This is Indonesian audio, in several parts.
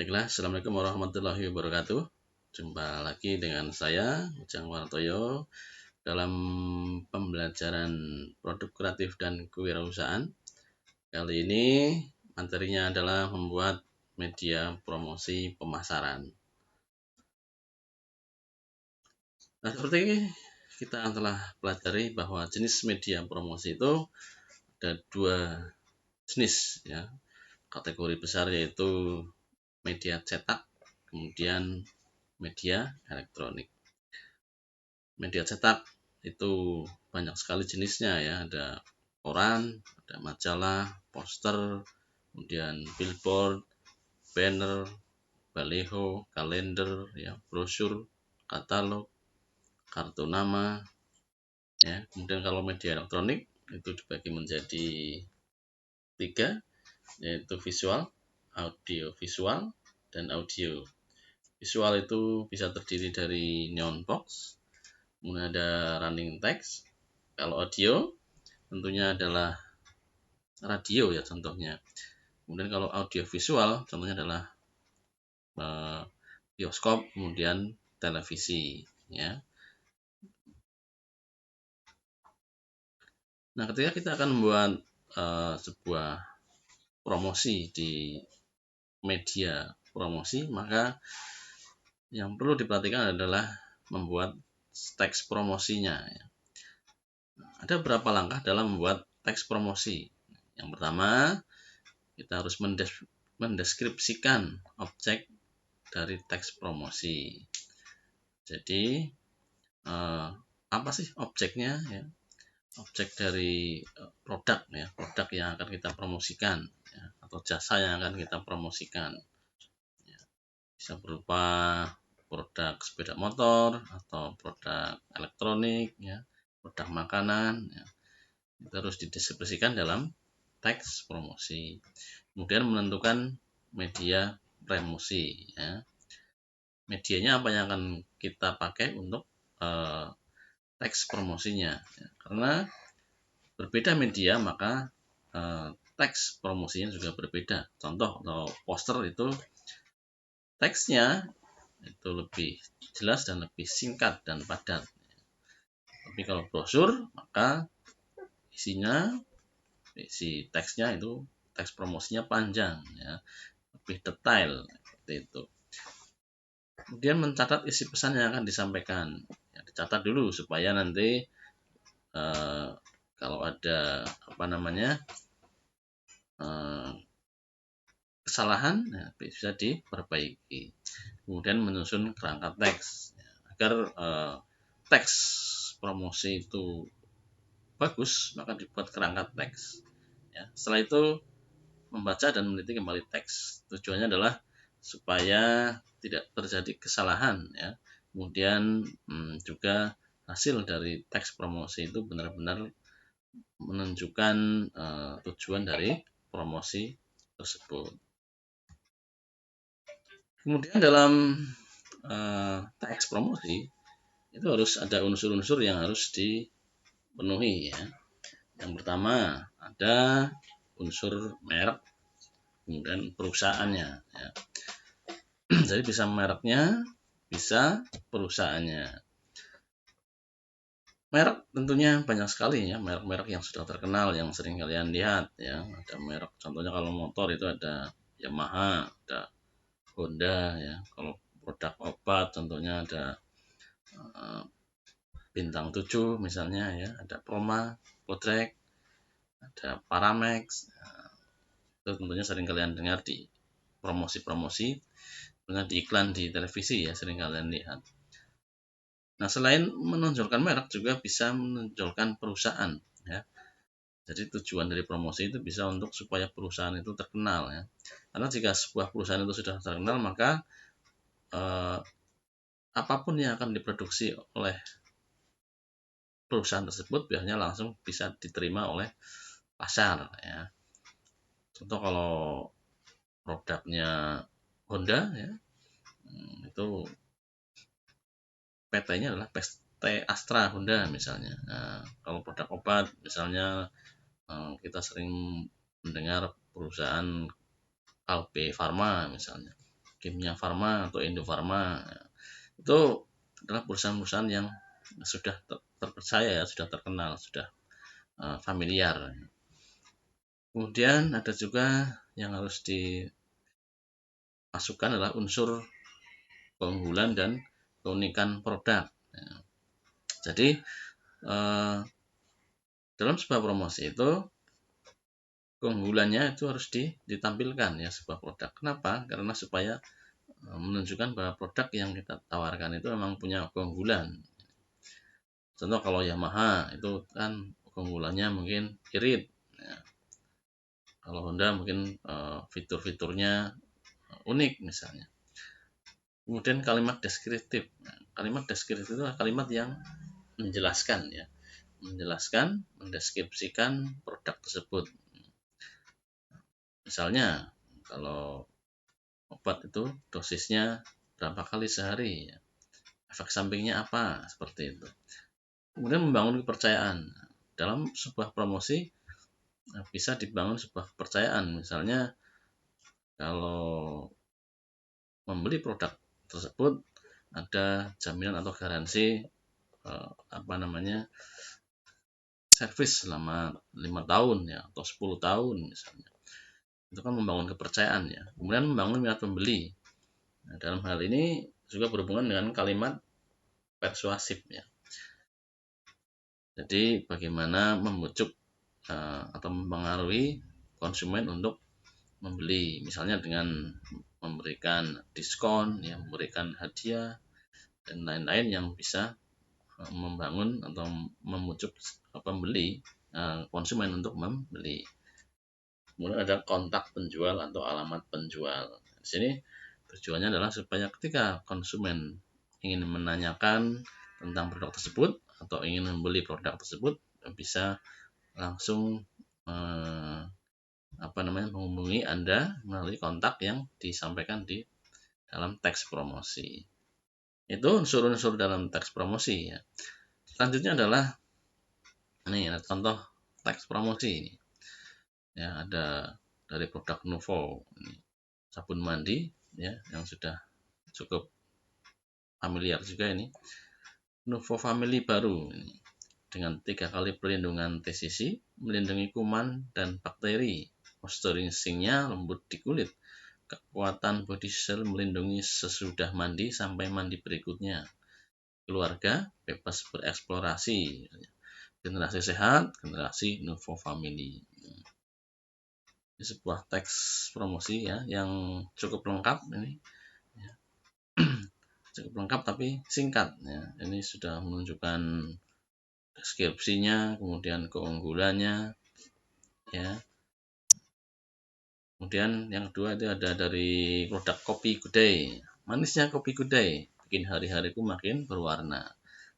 Baiklah, Assalamualaikum warahmatullahi wabarakatuh. Jumpa lagi dengan saya, Ujang Wartoyo, dalam pembelajaran produk kreatif dan kewirausahaan. Kali ini materinya adalah membuat media promosi pemasaran. Nah, seperti kita telah pelajari bahwa jenis media promosi itu ada dua jenis, ya. Kategori besar yaitu media cetak, kemudian media elektronik. Media cetak itu banyak sekali jenisnya, ya. Ada koran, ada majalah, poster, kemudian billboard, banner, baliho, kalender, ya, brosur, katalog, kartu nama, ya. Kemudian kalau media elektronik itu dibagi menjadi 3, yaitu visual, audio visual, dan audio. Visual itu bisa terdiri dari neon box, kemudian ada running text. Kalau audio tentunya adalah radio, ya, contohnya. Kemudian kalau audio visual contohnya adalah bioskop, kemudian televisi, ya. Nah, ketika kita akan membuat sebuah promosi di media promosi, maka yang perlu diperhatikan adalah membuat teks promosinya, ya. Ada beberapa langkah dalam membuat teks promosi. Yang pertama, kita harus mendeskripsikan objek dari teks promosi. Jadi apa sih objeknya, ya? Objek dari produk, ya, produk yang akan kita promosikan, ya, atau jasa yang akan kita promosikan, ya. Bisa berupa produk sepeda motor atau produk elektronik, ya, produk makanan, ya. Itu harus dideskripsikan dalam teks promosi. Kemudian menentukan media promosi, ya. Medianya apa yang akan kita pakai untuk teks promosinya, ya. Karena berbeda media maka teks promosinya juga berbeda. Contoh, atau poster itu teksnya itu lebih jelas dan lebih singkat dan padat. Tapi kalau brosur maka isi teksnya itu teks promosinya panjang, ya, lebih detail, seperti itu. Kemudian mencatat isi pesan yang akan disampaikan, ya, dicatat dulu supaya nanti kalau ada kesalahan, ya, bisa diperbaiki. Kemudian menyusun kerangka teks, ya, agar teks promosi itu bagus, maka dibuat kerangka teks, ya. Setelah itu membaca dan meneliti kembali teks. Tujuannya adalah supaya tidak terjadi kesalahan, ya. Kemudian juga hasil dari teks promosi itu benar-benar menunjukkan tujuan dari promosi tersebut. Kemudian dalam teks promosi itu harus ada unsur-unsur yang harus dipenuhi, ya. Yang pertama ada unsur merek, kemudian perusahaannya, ya. Jadi bisa mereknya, bisa perusahaannya. Merek tentunya banyak sekali, ya, merek-merek yang sudah terkenal yang sering kalian lihat, ya. Ada merek, contohnya kalau motor itu ada Yamaha, ada Honda, ya. Kalau produk obat contohnya ada Bintang 7 misalnya, ya. Ada Proma, Podrek, ada Paramex. Itu tentunya sering kalian dengar di promosi-promosi, tentunya di iklan di televisi, ya, sering kalian lihat. Nah, selain menonjolkan merek juga bisa menonjolkan perusahaan, ya. Jadi tujuan dari promosi itu bisa untuk supaya perusahaan itu terkenal, ya. Karena jika sebuah perusahaan itu sudah terkenal, maka apapun yang akan diproduksi oleh perusahaan tersebut biasanya langsung bisa diterima oleh pasar, ya. Contoh kalau produknya Honda, ya, itu PT-nya adalah PT Astra Honda misalnya. Nah, kalau produk obat misalnya kita sering mendengar perusahaan Albe Pharma misalnya. Kimia Farma atau Indofarma. Itu adalah perusahaan-perusahaan yang sudah terpercaya ya, sudah terkenal, sudah familiar. Kemudian ada juga yang harus dimasukkan adalah unsur keunggulan dan keunikan produk. Jadi dalam sebuah promosi itu keunggulannya itu harus ditampilkan ya sebuah produk. Kenapa? Karena supaya menunjukkan bahwa produk yang kita tawarkan itu memang punya keunggulan. Contoh kalau Yamaha itu kan keunggulannya mungkin irit. Ya. Kalau Honda mungkin fitur-fiturnya unik misalnya. Kemudian kalimat deskriptif. Nah, kalimat deskriptif itu adalah kalimat yang menjelaskan ya, mendeskripsikan produk tersebut. Misalnya kalau obat itu dosisnya berapa kali sehari, efek sampingnya apa, seperti itu. Kemudian membangun kepercayaan. Dalam sebuah promosi bisa dibangun sebuah kepercayaan. Misalnya kalau membeli produk tersebut ada jaminan atau garansi servis selama 5 tahun ya atau 10 tahun misalnya. Itu kan membangun kepercayaan ya. Kemudian membangun minat pembeli. Nah, dalam hal ini juga berhubungan dengan kalimat persuasif ya. Jadi bagaimana membujuk atau mempengaruhi konsumen untuk membeli, misalnya dengan memberikan diskon, ya, memberikan hadiah dan lain-lain yang bisa membangun atau memujuk pembeli konsumen untuk membeli. Kemudian ada kontak penjual atau alamat penjual. Di sini tujuannya adalah supaya ketika konsumen ingin menanyakan tentang produk tersebut atau ingin membeli produk tersebut bisa langsung menghubungi Anda melalui kontak yang disampaikan di dalam teks promosi. Itu unsur-unsur dalam teks promosi ya. Selanjutnya adalah ini ada contoh teks promosi ini. Ya, ada dari produk Nuvo ini, sabun mandi ya yang sudah cukup familiar juga ini. Nuvo Family baru ini dengan 3 kali perlindungan TCC, melindungi kuman dan bakteri. Moisturizingnya lembut di kulit. Kekuatan body cell melindungi sesudah mandi sampai mandi berikutnya. Keluarga bebas bereksplorasi. Generasi sehat, generasi Nuvo Family. Ini sebuah teks promosi ya yang cukup lengkap ini. Ya. Cukup lengkap tapi singkat ya. Ini sudah menunjukkan deskripsinya, kemudian keunggulannya ya. Kemudian yang kedua itu ada dari produk Kopi Good Day. Manisnya Kopi Good Day bikin hari-hariku makin berwarna.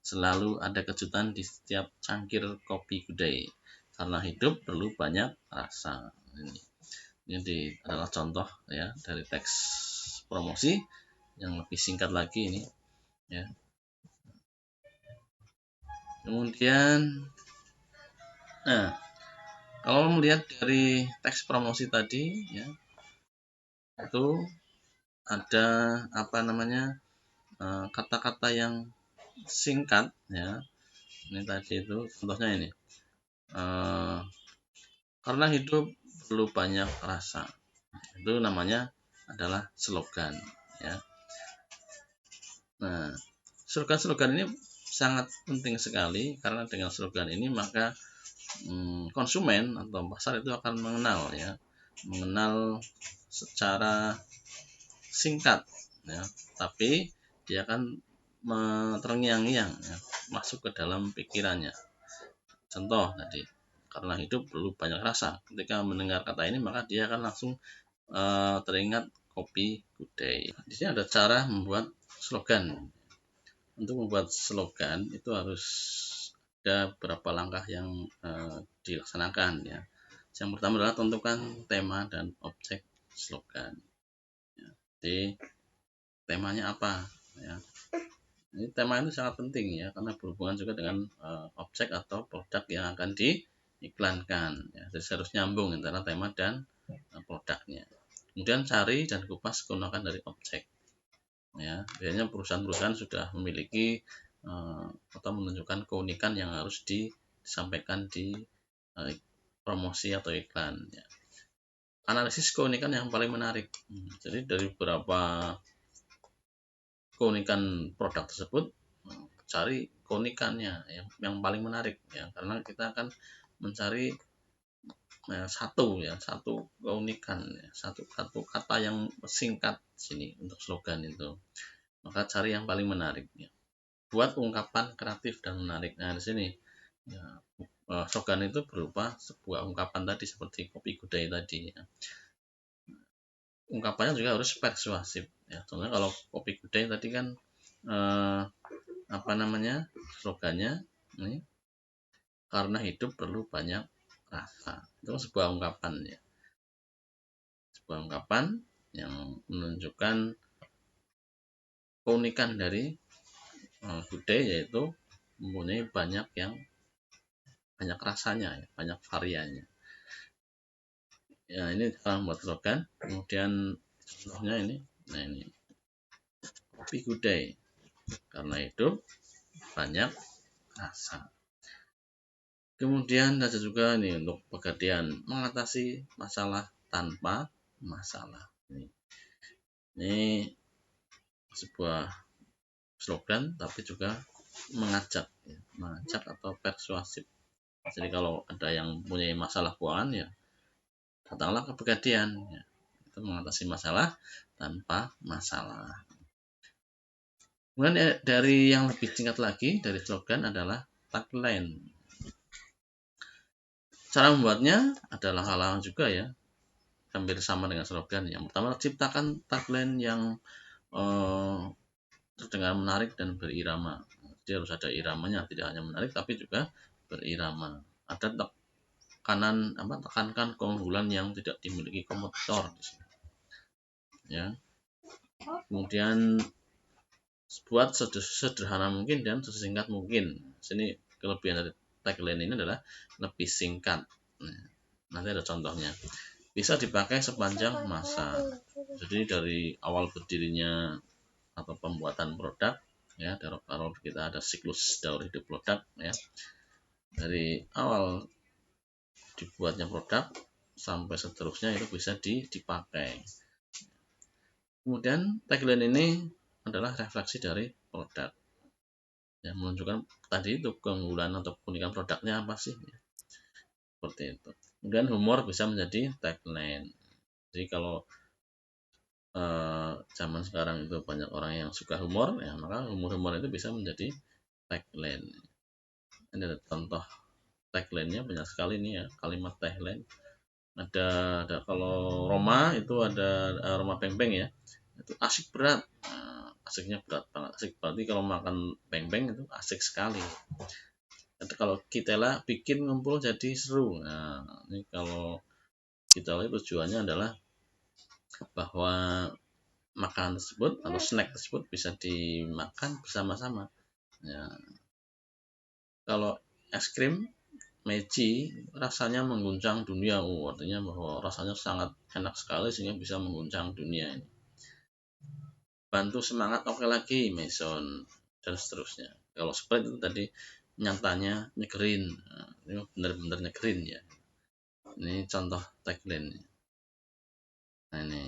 Selalu ada kejutan di setiap cangkir Kopi Good Day. Karena hidup perlu banyak rasa. Ini adalah contoh ya dari teks promosi yang lebih singkat lagi ini ya. Kemudian kalau melihat dari teks promosi tadi ya, itu ada kata-kata yang singkat ya. Ini tadi itu contohnya ini. Karena hidup perlu banyak rasa. Itu namanya adalah slogan ya. Nah, slogan-slogan ini sangat penting sekali karena dengan slogan ini maka konsumen atau pasar itu akan mengenal secara singkat ya, tapi dia akan terngiang-ngiang ya, masuk ke dalam pikirannya. Contoh tadi, karena hidup perlu banyak rasa. Ketika mendengar kata ini maka dia akan langsung teringat Kopi Good Day. Di sini ada cara membuat slogan. Untuk membuat slogan itu harus ada beberapa langkah yang dilaksanakan ya. Yang pertama adalah tentukan tema dan objek slogan. Ya, jadi temanya apa? Ya. Ini tema itu sangat penting ya karena berhubungan juga dengan objek atau produk yang akan diiklankan. Ya. Jadi harus nyambung antara tema dan produknya. Kemudian cari dan kupas keunikan dari objek. Ya, biasanya perusahaan-perusahaan sudah memiliki atau menunjukkan keunikan yang harus disampaikan di promosi atau iklan. Ya. Analisis keunikan yang paling menarik. Jadi dari beberapa keunikan produk tersebut, cari keunikannya yang paling menarik ya, karena kita akan mencari satu keunikan ya, satu kata yang singkat sini untuk slogan itu. Maka cari yang paling menarik ya. Buat ungkapan kreatif dan menarik. Nah, di sini ya, slogan itu berupa sebuah ungkapan tadi seperti kopi gudai tadi ya. Ungkapannya juga harus persuasif ya. Contohnya kalau kopi gudai tadi kan slogannya ini, karena hidup perlu banyak rasa. Itu sebuah ungkapan ya. Sebuah ungkapan yang menunjukkan keunikan dari gudai, yaitu mempunyai banyak rasanya ya, banyak variannya. Ya, ini cara membuat slogan. Kemudian contohnya ini. Nah, ini kopi gudai karena hidup banyak rasa. Kemudian ada juga ini untuk pegadaian, mengatasi masalah tanpa masalah. Ini sebuah slogan tapi juga mengajak atau persuasif. Jadi kalau ada yang punya masalah keuangan ya datanglah ke pegadaian ya. Itu mengatasi masalah tanpa masalah. Kemudian dari yang lebih singkat lagi dari slogan adalah tagline. Cara membuatnya adalah hal-hal juga ya, hampir sama dengan slogan. Yang pertama, ciptakan tagline yang terdengar menarik dan berirama. Jadi harus ada iramanya, tidak hanya menarik tapi juga berirama. Ada tekankan keunggulan yang tidak dimiliki kompetitor di sini. Ya. Kemudian buat sederhana mungkin dan sesingkat mungkin. Sini kelebihan dari tagline ini adalah lebih singkat. Nah, nanti ada contohnya. Bisa dipakai sepanjang masa. Jadi dari awal berdirinya atau pembuatan produk ya, kalau kita ada siklus daur hidup produk ya, dari awal dibuatnya produk sampai seterusnya itu bisa dipakai. Kemudian tagline ini adalah refleksi dari produk yang menunjukkan tadi itu keunggulan atau keunikan produknya apa sih ya. Seperti itu. Kemudian humor bisa menjadi tagline. Jadi kalau zaman sekarang itu banyak orang yang suka humor ya, maka humor itu bisa menjadi tagline. Ini ada contoh tagline-nya banyak sekali nih ya, kalimat tagline. Ada kalau Roma itu ada Roma Peng-Peng ya, itu asik berat. Nah, asiknya berat banget, asik berarti kalau makan peng-peng itu asik sekali. Jadi kalau kita lah bikin ngumpul jadi seru. Nah, ini kalau kita lihat tujuannya adalah bahwa makanan tersebut atau snack tersebut bisa dimakan bersama-sama. Ya. Kalau es krim Meiji rasanya mengguncang dunia, artinya bahwa rasanya sangat enak sekali sehingga bisa mengguncang dunia ini. Bantu semangat oke lagi Mason dan seterusnya. Kalau Sprite itu tadi nyatanya nyegerin, nah, ini benar-benar nyegerin ya. Ini contoh tagline. Nah, ini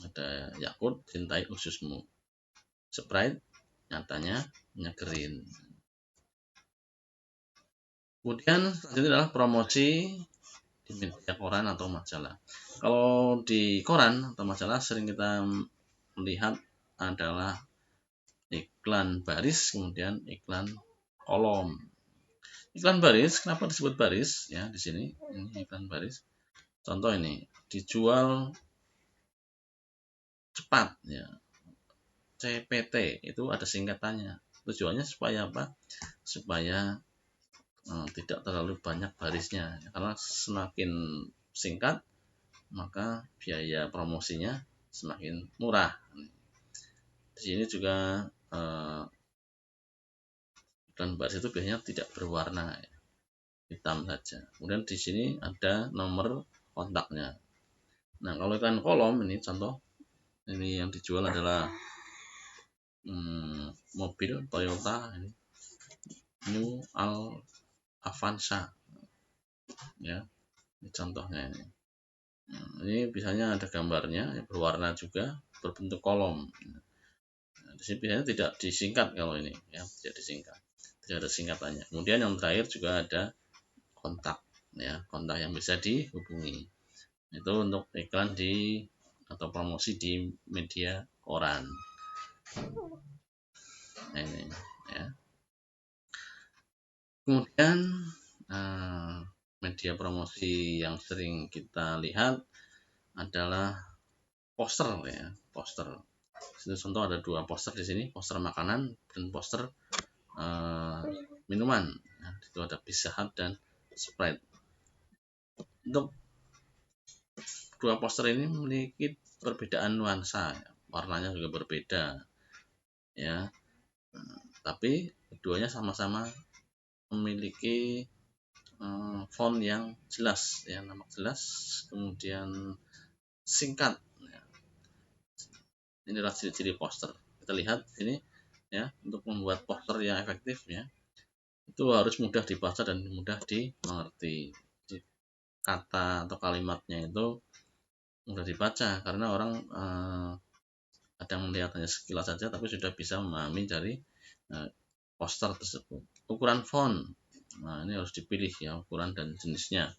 ada Yakult cintai ususmu, Sprite nyatanya nyegerin. Kemudian selanjutnya adalah promosi di media koran atau majalah. Kalau di koran atau majalah sering kita melihat adalah iklan baris, kemudian iklan kolom. Iklan baris, kenapa disebut baris? Ya, di sini ini iklan baris. Contoh ini, dijual cepat ya. CPT itu ada singkatannya. Tujuannya supaya apa? Supaya tidak terlalu banyak barisnya, karena semakin singkat maka biaya promosinya semakin murah. Di sini juga iklan baris itu biasanya tidak berwarna ya, hitam saja. Kemudian di sini ada nomor kontaknya. Nah, kalau iklan kolom ini contoh, ini yang dijual adalah mobil Toyota ini, New Avanza ya, ini contohnya ini. Ini biasanya ada gambarnya berwarna juga, berbentuk kolom. Nah, di sini biasanya tidak disingkat kalau ini ya, tidak disingkat, tidak ada singkatannya. Kemudian yang terakhir juga ada kontak ya, kontak yang bisa dihubungi. Itu untuk iklan di atau promosi di media koran. Nah, ini ya. Kemudian media promosi yang sering kita lihat adalah poster ya, poster. Contoh ada 2 poster di sini, poster makanan dan poster minuman. Nah, itu ada Pizza Hut dan Sprite. Untuk 2 poster ini memiliki perbedaan nuansa, ya. Warnanya juga berbeda ya. Tapi keduanya sama-sama memiliki font yang jelas ya, nama jelas, kemudian singkat ya. Inilah ciri-ciri poster. Kita lihat ini ya, untuk membuat poster yang efektif ya, itu harus mudah dibaca dan mudah dimengerti. Jadi, kata atau kalimatnya itu mudah dibaca karena orang kadang melihat hanya sekilas saja tapi sudah bisa memahami dari poster tersebut. Ukuran font, nah ini harus dipilih ya, ukuran dan jenisnya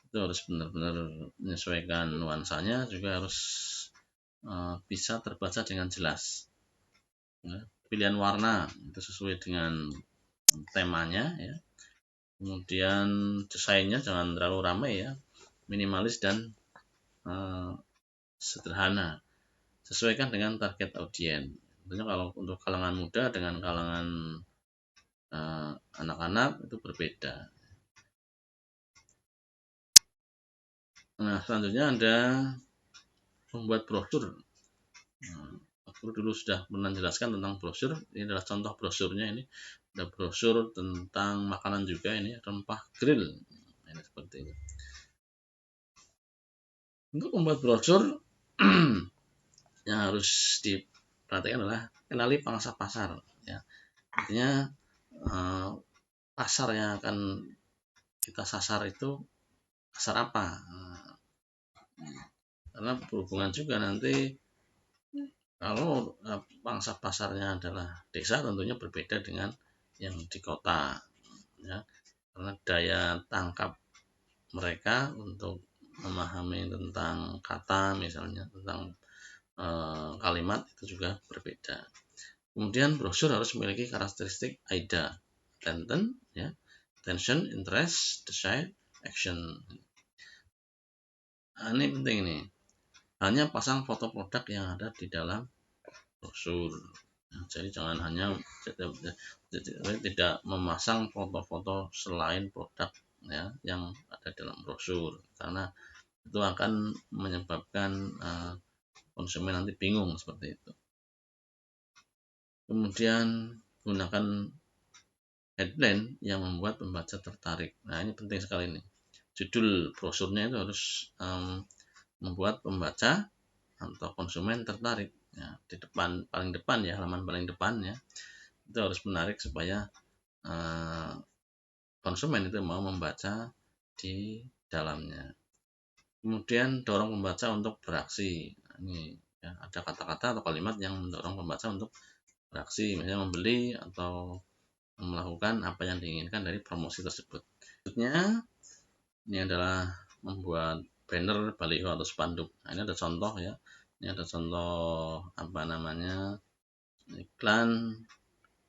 itu harus benar-benar menyesuaikan nuansanya, juga harus bisa terbaca dengan jelas ya. Pilihan warna itu sesuai dengan temanya ya. Kemudian desainnya jangan terlalu ramai ya, minimalis dan sederhana, sesuaikan dengan target audiens. Tentunya kalau untuk kalangan muda dengan kalangan anak-anak itu berbeda. Nah, selanjutnya ada membuat brosur. Aku dulu sudah pernah jelaskan tentang brosur. Ini adalah contoh brosurnya. Ini ada brosur tentang makanan juga, ini rempah grill. Ini seperti ini. Untuk membuat brosur yang harus diperhatikan adalah kenali pangsa pasar ya. Artinya pasar yang akan kita sasar itu pasar apa, karena berhubungan juga nanti kalau pangsa pasarnya adalah desa tentunya berbeda dengan yang di kota ya, karena daya tangkap mereka untuk memahami tentang kata misalnya, tentang kalimat itu juga berbeda. Kemudian brosur harus memiliki karakteristik AIDA, attention ya, attention, interest, desire, action. Nah, ini penting ini. Hanya pasang foto produk yang ada di dalam brosur. Nah, jadi jangan hanya tidak memasang foto-foto selain produk ya yang ada dalam brosur, karena itu akan menyebabkan konsumen nanti bingung seperti itu. Kemudian gunakan headline yang membuat pembaca tertarik. Nah, ini penting sekali nih. Judul brosurnya itu harus membuat pembaca atau konsumen tertarik ya, di depan, paling depan ya, halaman paling depannya itu harus menarik supaya konsumen itu mau membaca di dalamnya. Kemudian dorong pembaca untuk beraksi. Nah, ini ya, ada kata-kata atau kalimat yang mendorong pembaca untuk beraksi, misalnya membeli atau melakukan apa yang diinginkan dari promosi tersebut. Selanjutnya ini adalah membuat banner, baliho atau spanduk. Nah, ini ada contoh ya. Ini ada contoh apa namanya, iklan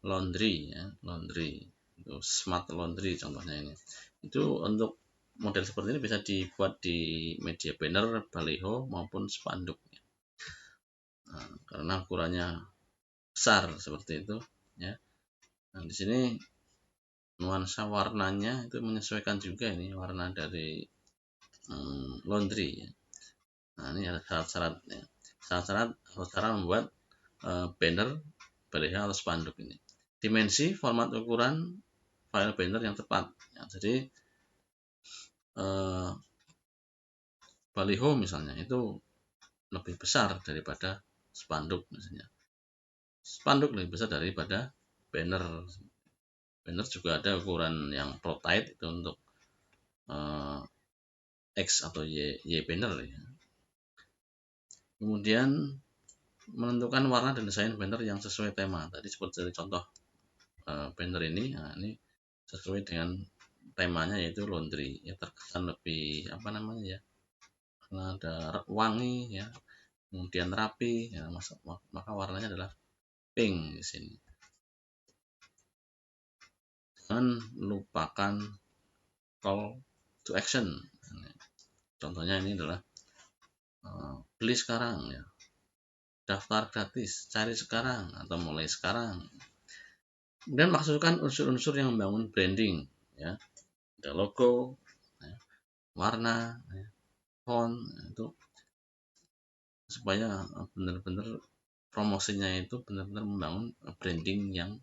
laundry ya, laundry itu smart laundry contohnya ini. Itu untuk model seperti ini bisa dibuat di media banner, baliho maupun spanduk ya. Nah, karena ukurannya besar seperti itu ya. Nah, di sini nuansa warnanya itu menyesuaikan juga, ini warna dari laundry ya. Nah, ini ada syarat-syaratnya, syarat-syarat atau cara membuat banner, baliho atau spanduk ini. Dimensi, format, ukuran file banner yang tepat ya. Jadi baliho misalnya itu lebih besar daripada spanduk misalnya. Spanduk lebih besar daripada banner. Banner juga ada ukuran yang Pro Tight itu untuk X atau Y banner ya. Kemudian menentukan warna dan desain banner yang sesuai tema. Tadi seperti contoh banner ini, nah ini sesuai dengan temanya yaitu laundry, ya terkesan lebih apa namanya ya, karena ada wangi ya, kemudian rapi ya, maka warnanya adalah pink di sini. Jangan lupakan call to action. Contohnya ini adalah beli sekarang ya, daftar gratis, cari sekarang atau mulai sekarang. Kemudian masukkan unsur-unsur yang membangun branding ya, ada logo ya, warna ya, font itu supaya benar-benar promosinya itu benar-benar membangun branding yang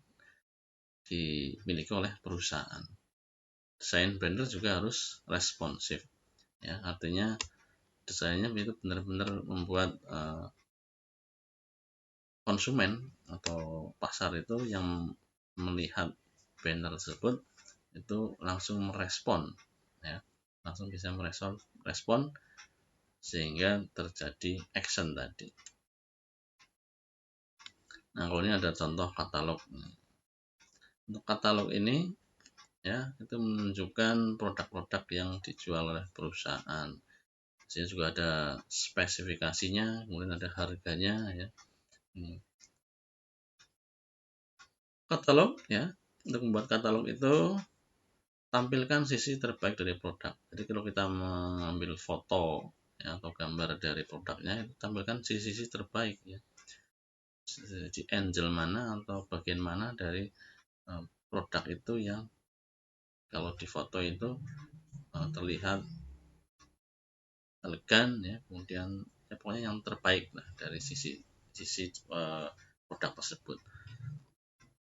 dimiliki oleh perusahaan. Desain banner juga harus responsif ya, artinya desainnya itu benar-benar membuat konsumen atau pasar itu yang melihat banner tersebut itu langsung merespon ya, langsung bisa merespon sehingga terjadi action tadi. Nah, kalau ini ada contoh katalog. Untuk katalog ini ya, itu menunjukkan produk-produk yang dijual oleh perusahaan. Sini juga ada spesifikasinya, kemudian ada harganya ya. Ini katalog ya. Untuk membuat katalog itu tampilkan sisi terbaik dari produk. Jadi kalau kita mengambil foto ya, atau gambar dari produknya, itu tampilkan sisi-sisi terbaik ya. Di angle mana atau bagian mana dari produk itu yang kalau di foto itu terlihat elegan ya, kemudian ya, pokoknya yang terbaik lah dari sisi produk tersebut.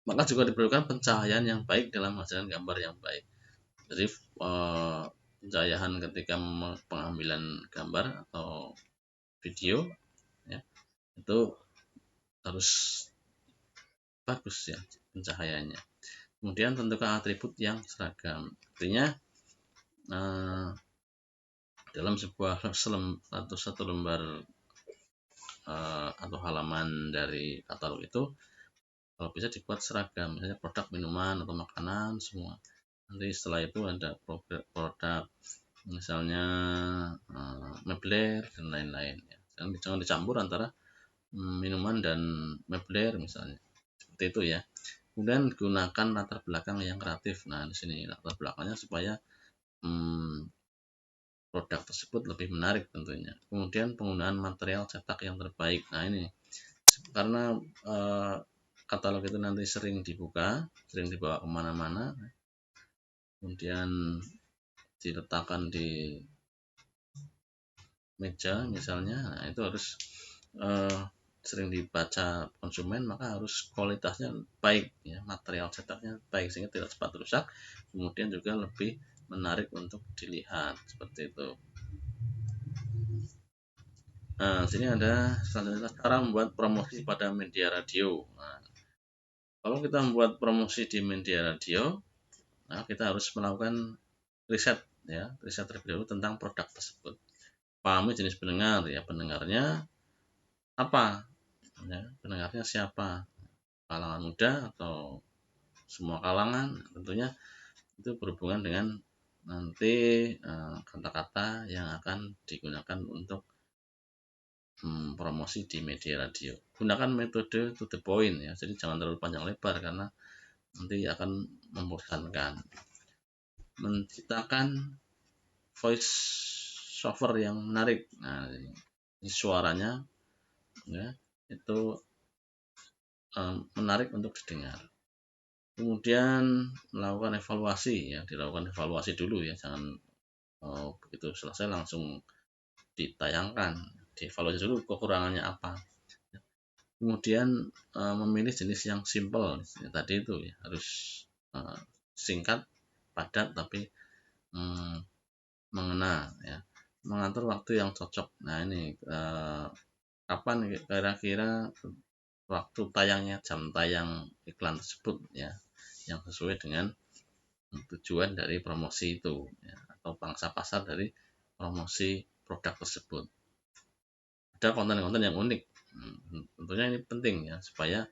Maka juga diperlukan pencahayaan yang baik dalam menghasilkan gambar yang baik. Jadi pencahayaan ketika pengambilan gambar atau video ya, itu harus bagus ya pencahayaannya. Kemudian tentukan atribut yang seragam. Artinya dalam sebuah satu lembar atau halaman dari katalog itu kalau bisa dibuat seragam, misalnya produk minuman atau makanan semua. Nanti setelah itu ada produk misalnya mebler dan lain-lain ya. Jangan dicampur antara minuman dan mebler misalnya, seperti itu ya. Kemudian gunakan latar belakang yang kreatif. Nah di sini latar belakangnya supaya produk tersebut lebih menarik tentunya. Kemudian penggunaan material cetak yang terbaik. Nah ini karena katalog itu nanti sering dibuka, sering dibawa kemana-mana, kemudian diletakkan di meja misalnya, nah itu harus sering dibaca konsumen, maka harus kualitasnya baik ya, material cetaknya baik sehingga tidak cepat rusak, kemudian juga lebih menarik untuk dilihat seperti itu. Nah, sini ada selanjutnya cara membuat promosi pada media radio. Nah, kalau kita membuat promosi di media radio, nah kita harus melakukan riset ya, riset terlebih dahulu tentang produk tersebut. Pahami jenis pendengar ya, pendengarnya apa? Ya, pendengarnya siapa? Kalangan muda atau semua kalangan? Tentunya itu berhubungan dengan nanti kata-kata yang akan digunakan untuk promosi di media radio. Gunakan metode to the point ya, jadi jangan terlalu panjang lebar karena nanti akan membosankan. Menciptakan voice over yang menarik. Nah, ini suaranya ya, itu menarik untuk didengar. Kemudian melakukan evaluasi ya, dilakukan evaluasi dulu ya, jangan begitu selesai langsung ditayangkan, dievaluasi dulu kekurangannya apa. Kemudian memilih jenis yang simple ya, tadi itu ya, harus singkat, padat tapi mengena ya. mengatur waktu yang cocok. Nah ini kapan kira-kira waktu tayangnya, jam tayang iklan tersebut ya, yang sesuai dengan tujuan dari promosi itu ya, atau pangsa pasar dari promosi produk tersebut. Ada konten-konten yang unik, tentunya ini penting ya supaya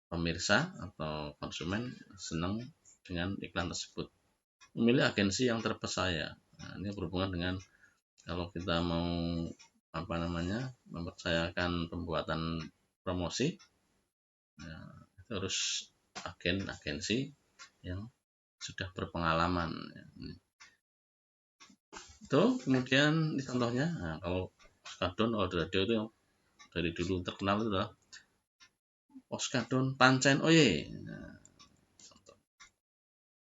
pemirsa atau konsumen senang dengan iklan tersebut. Memilih agensi yang terpercaya. Nah, ini berhubungan dengan kalau kita mau mempercayakan pembuatan promosi, ya, itu harus agensi yang sudah berpengalaman. Itu kemudian ini contohnya, nah, kalau Oskadon kalau di radio itu yang dari dulu terkenal itu adalah Oskadon Pancen Oye. Nah,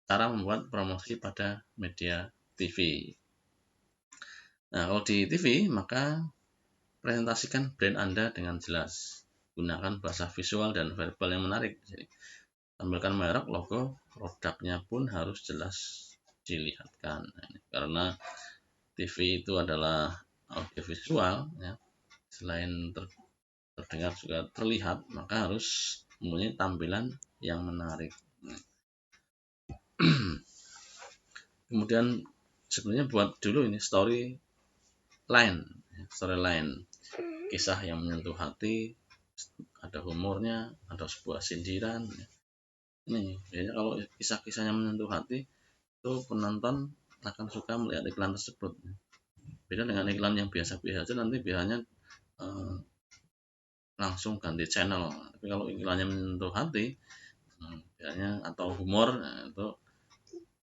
cara membuat promosi pada media TV. Nah, kalau di TV maka presentasikan brand Anda dengan jelas. Gunakan bahasa visual dan verbal yang menarik. Jadi, tampilkan merek, logo, produknya pun harus jelas dilihatkan. Nah, karena TV itu adalah audiovisual, ya. Selain terdengar juga terlihat, maka harus mempunyai tampilan yang menarik. Kemudian sebenarnya buat dulu ini storyline, kisah yang menyentuh hati, ada humornya, ada sebuah sindiran. Ini biasanya kalau kisah-kisahnya menyentuh hati, itu penonton akan suka melihat iklan tersebut. Beda dengan iklan yang biasa-biasa aja, nanti biasanya langsung ganti channel. Tapi kalau iklannya menyentuh hati, biasanya atau humor, itu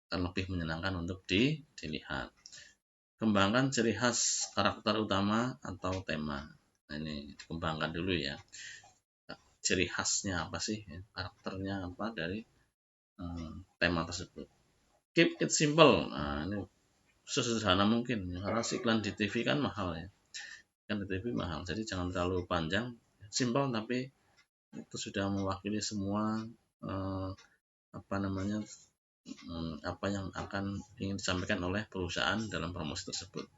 akan lebih menyenangkan untuk dilihat. Kembangkan ciri khas karakter utama atau tema. Nah, ini dikembangkan dulu ya. Ciri khasnya apa sih? Karakternya apa dari tema tersebut. Keep it simple. Nah, ini sesederhana mungkin. Karena iklan di TV kan mahal ya. Kan di TV mahal. Jadi jangan terlalu panjang. Simple tapi itu sudah mewakili semua apa yang akan ingin disampaikan oleh perusahaan dalam promosi tersebut.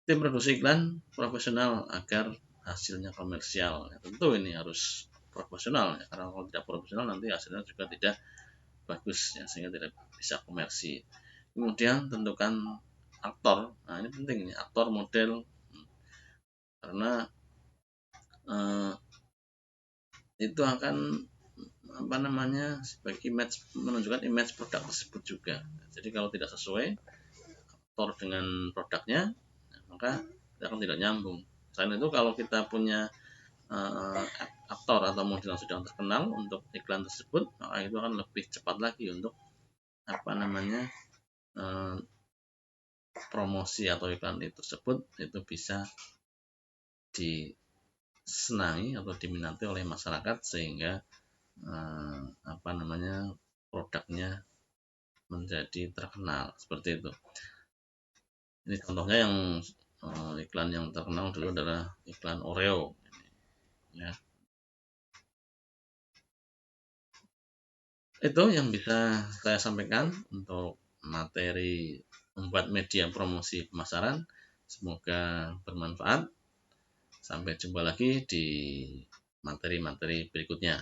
Tim produksi iklan profesional agar hasilnya komersial. Ya, tentu ini harus profesional ya, karena kalau tidak profesional nanti hasilnya juga tidak bagus ya, sehingga tidak bisa komersi. Kemudian tentukan aktor. Nah ini penting nih, aktor model, karena itu akan sebagai image, menunjukkan image produk tersebut juga. Jadi kalau tidak sesuai aktor dengan produknya, maka akan tidak nyambung. Selain itu kalau kita punya aktor atau model yang sudah terkenal untuk iklan tersebut, maka itu akan lebih cepat lagi untuk promosi atau iklan itu tersebut itu bisa disenangi atau diminati oleh masyarakat, sehingga produknya menjadi terkenal seperti itu. Ini contohnya yang iklan yang terkenal dulu adalah iklan Oreo ya. Itu yang bisa saya sampaikan untuk materi membuat media promosi pemasaran. Semoga bermanfaat. Sampai jumpa lagi di materi-materi berikutnya.